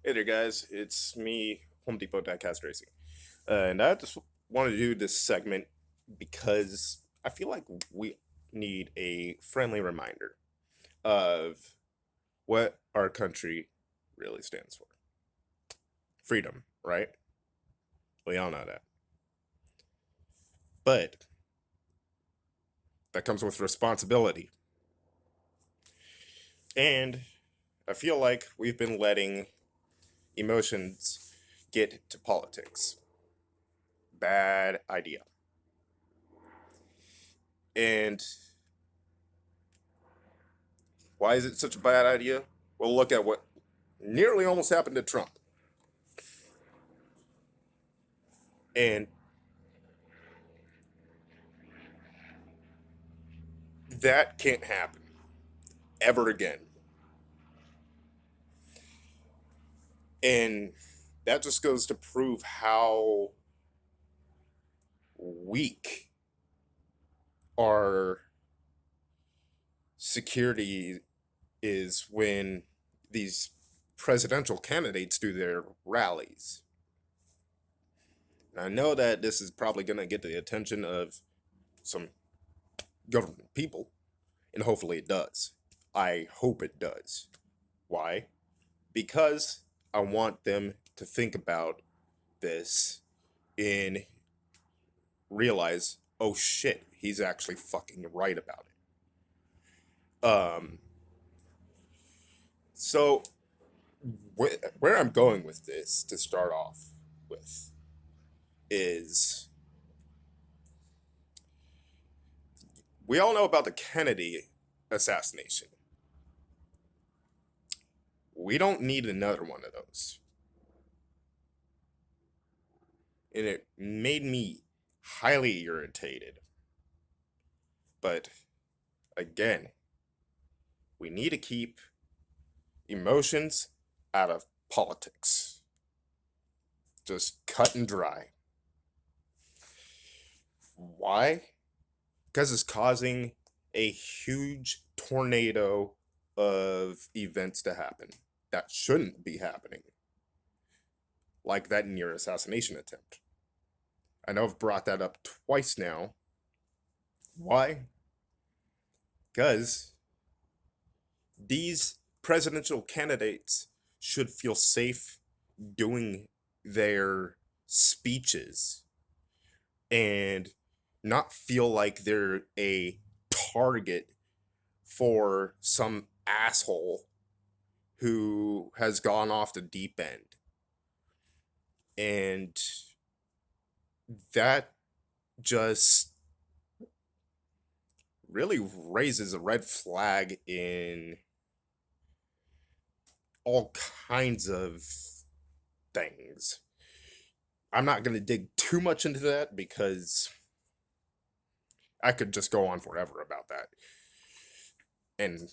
Hey there, guys. It's me, Home Depot Diecast Racing. And I just wanted to do this segment because I feel like we need a friendly reminder of what our country really stands for. Freedom, right? We all know that. But that comes with responsibility. And I feel like we've been letting emotions get to politics. Bad idea. And why is it such a bad idea? Well, look at what nearly almost happened to Trump. And that can't happen ever again. And that just goes to prove how weak our security is when these presidential candidates do their rallies. And I know that this is probably going to get the attention of some government people, and hopefully it does. I hope it does. Why? Because I want them to think about this and realize, oh shit, he's actually fucking right about it. So where I'm going with this to start off with is we all know about the Kennedy assassination. We don't need another one of those. And it made me highly irritated. But again, we need to keep emotions out of politics. Just cut and dry. Why? Because it's causing a huge tornado of events to happen that shouldn't be happening. Like that in your assassination attempt. I know I've brought that up twice now. Why? Because these presidential candidates should feel safe doing their speeches and not feel like they're a target for some asshole who has gone off the deep end. And that just really raises a red flag in all kinds of things. I'm not going to dig too much into that because I could just go on forever about that. And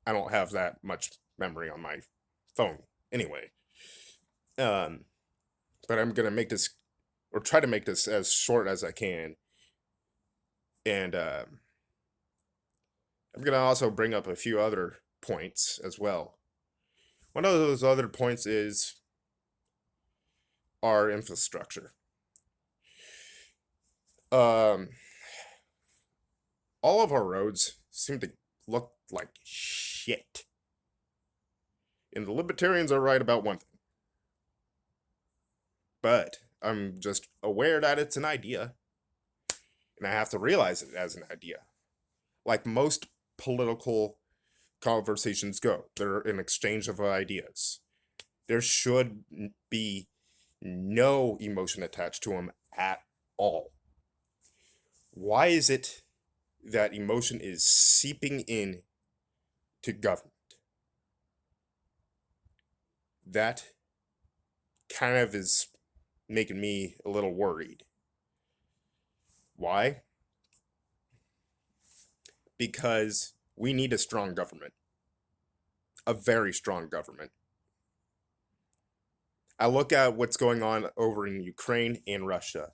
I don't have that much memory on my phone anyway. Um, but I'm going to make this, or try to make this as short as I can. And I'm going to also bring up a few other points as well. One of those other points is our infrastructure. Um, all of our roads seem to look like shit. And the libertarians are right about one thing. But I'm just aware that it's an idea. And I have to realize it as an idea. Like most political conversations go, they're an exchange of ideas. There should be no emotion attached to them at all. Why is it that emotion is seeping in to government? That kind of is making me a little worried. Why? Because we need a strong government. A very strong government. I look at what's going on over in Ukraine and Russia.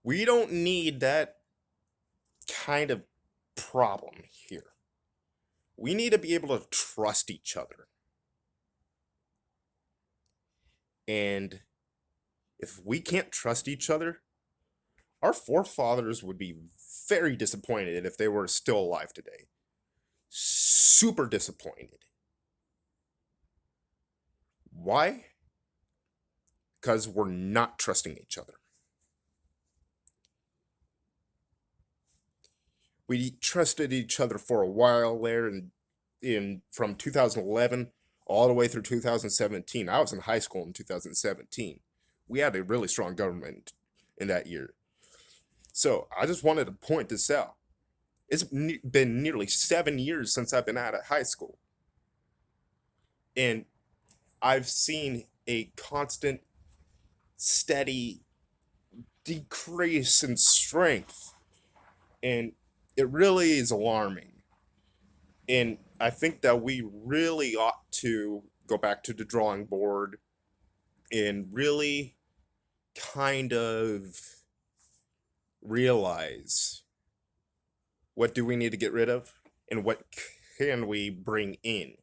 We don't need that kind of problem here. We need to be able to trust each other. And if we can't trust each other, our forefathers would be very disappointed if they were still alive today. Super disappointed. Why? Because we're not trusting each other. We trusted each other for a while there, and in from 2011 all the way through 2017. I was in high school in 2017. We had a really strong government in that year. So I just wanted to point this out. It's been nearly 7 years since I've been out of high school, and I've seen a constant, steady decrease in strength, and it really is alarming. And I think that we really ought to go back to the drawing board and really kind of realize what do we need to get rid of and what can we bring in,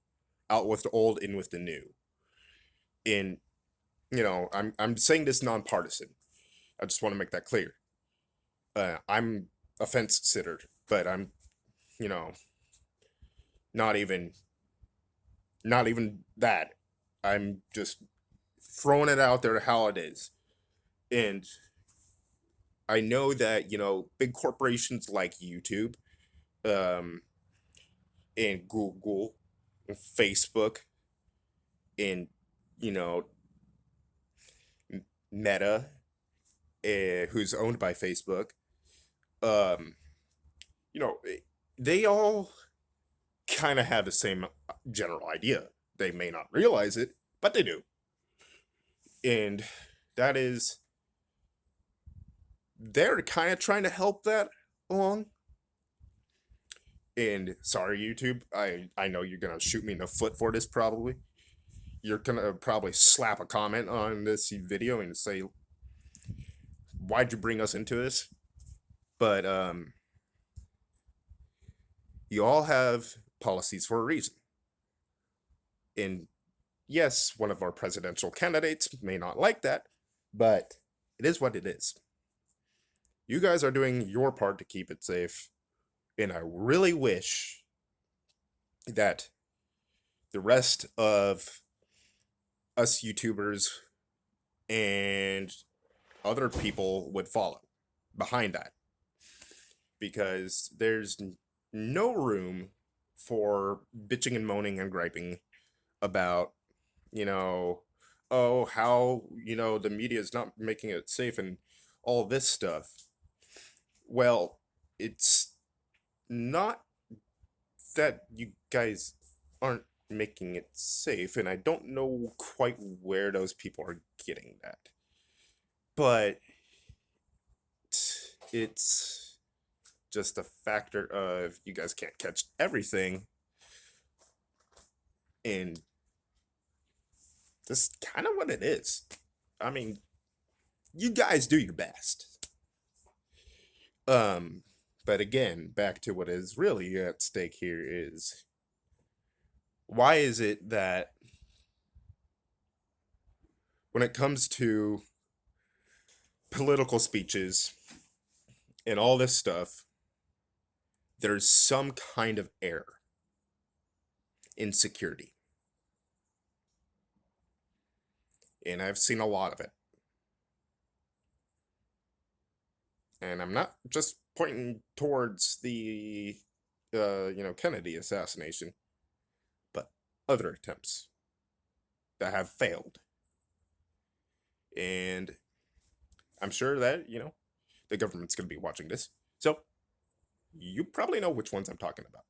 out with the old, in with the new. And I'm saying this nonpartisan. I just want to make that clear. I'm a fence sitter, but I'm you know not even that. I'm just throwing it out there how it is. And I know that, big corporations like YouTube, um, and Google, and Facebook, and, you know, Meta, who's owned by Facebook, um, they all kind of have the same general idea. They may not realize it, but they do. And that is, they're kind of trying to help that along. And sorry, YouTube, I know you're gonna shoot me in the foot for this probably. You're gonna probably slap a comment on this video and say, "Why'd you bring us into this?" But you all have policies for a reason. And yes, one of our presidential candidates may not like that, but it is what it is. You guys are doing your part to keep it safe, and I really wish that the rest of us YouTubers and other people would follow behind that, because there's no room for bitching and moaning and griping about, oh, how, the media is not making it safe and all this stuff. Well, it's not that you guys aren't making it safe, and I don't know quite where those people are getting that. But it's just a factor of you guys can't catch everything, and that's kind of what it is. I mean, you guys do your best. But again, back to what is really at stake here is, why is it that when it comes to political speeches and all this stuff, there's some kind of error, insecurity? And I've seen a lot of it. And I'm not just pointing towards the, Kennedy assassination, but other attempts that have failed. And I'm sure that, the government's going to be watching this. So you probably know which ones I'm talking about.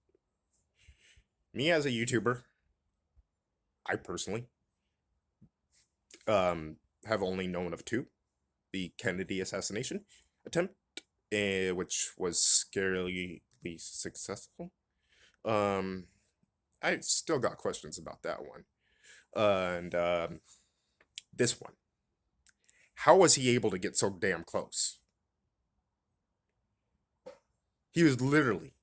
Me as a YouTuber, I personally have only known of two: the Kennedy assassination attempt, which was scarily successful. I still got questions about that one. And this one. How was he able to get so damn close? He was literally,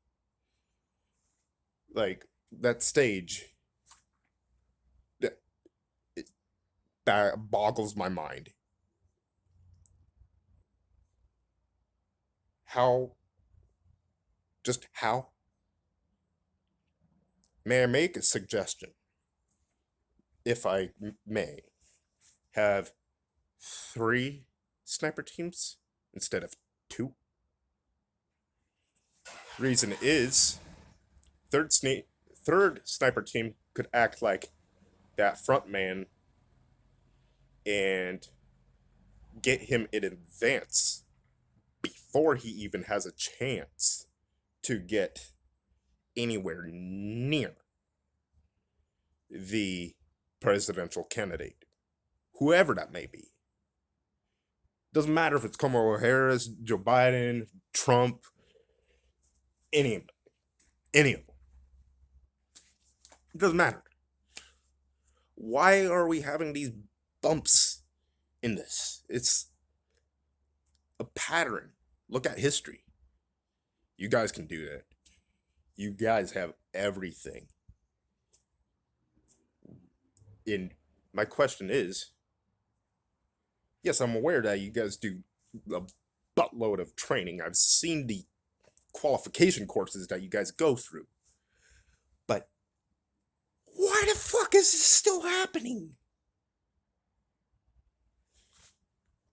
like, that stage, that boggles my mind. How? Just how? May I make a suggestion? If I may, have 3 sniper teams instead of 2. Reason is, third sniper team could act like that front man and get him in advance before he even has a chance to get anywhere near the presidential candidate, whoever that may be. Doesn't matter if it's Kamala Harris, Joe Biden, Trump, any of them. Any of them. It doesn't matter. Why are we having these bumps in this? It's a pattern. Look at history. You guys can do that. You guys have everything. And my question is, yes, I'm aware that you guys do a buttload of training. I've seen the qualification courses that you guys go through. But why the fuck is this still happening?